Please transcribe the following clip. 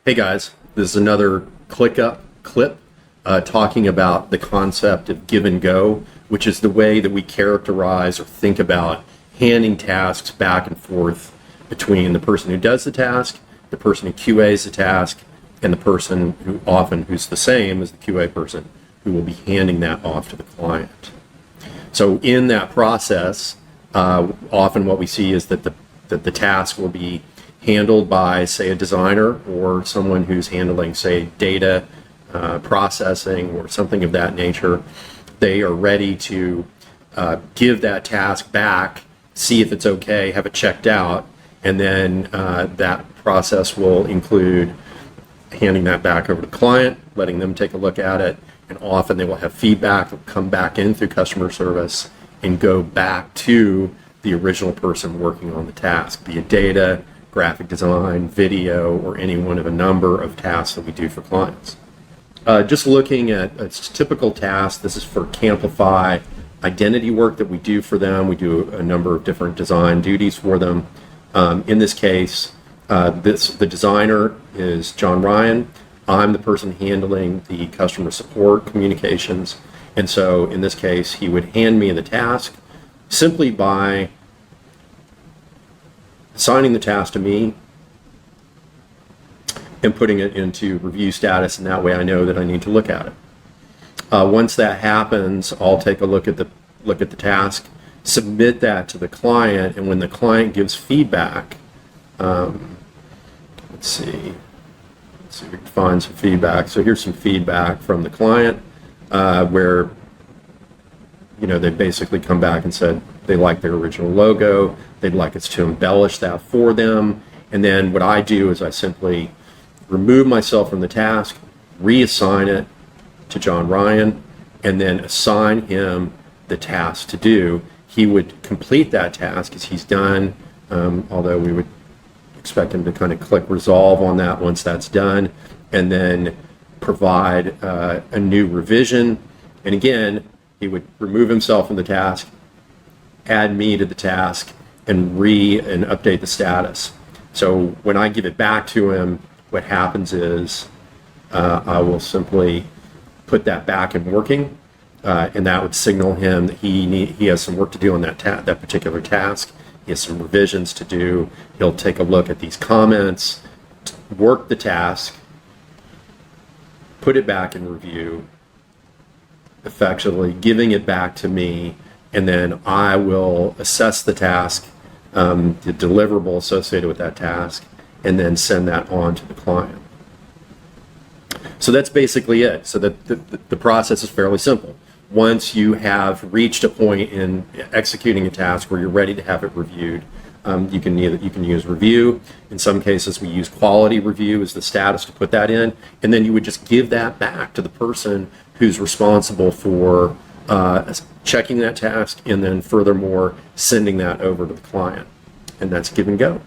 Hey guys, this is another ClickUp clip talking about the concept of give and go, which is the way that we characterize or think about handing tasks back and forth between the person who does the task, the person who QAs the task, and the person who's the same as the QA person who will be handing that off to the client. So in that process, often what we see is that the task will be handled by, say, a designer or someone who's handling, say, data processing or something of that nature. They are ready to give that task back, see if it's okay, have it checked out, and then that process will include handing that back over to the client, letting them take a look at it, and often they will have feedback that will come back in through customer service and go back to the original person working on the task, be it data, graphic design, video, or any one of a number of tasks that we do for clients. Just looking at a typical task, this is for Camplify identity work that we do for them. We do a number of different design duties for them. In this case, the designer is John Ryan. I'm the person handling the customer support communications. And so in this case, he would hand me the task simply by assigning the task to me and putting it into review status, and that way I know that I need to look at it. Once that happens, I'll take a look at the task, submit that to the client, and when the client gives feedback, let's see if we can find some feedback. So here's some feedback from the client where they basically come back and said they like their original logo, they'd like us to embellish that for them, and then what I do is I simply remove myself from the task, reassign it to John Ryan, and then assign him the task to do. He would complete that task as he's done, although we would expect him to kind of click resolve on that once that's done, and then provide a new revision. And again, he would remove himself from the task, add me to the task, and update the status. So when I give it back to him, what happens is I will simply put that back in working, and that would signal him that he has some work to do on that particular task. He has some revisions to do. He'll take a look at these comments, work the task, put it back in review, effectively giving it back to me, and then I will assess the task, the deliverable associated with that task, and then send that on to the client. So that's basically it. So the process is fairly simple. Once you have reached a point in executing a task where you're ready to have it reviewed, you can use review. In some cases, we use quality review as the status to put that in, and then you would just give that back to the person who's responsible for checking that task, and then furthermore sending that over to the client, and that's give and go.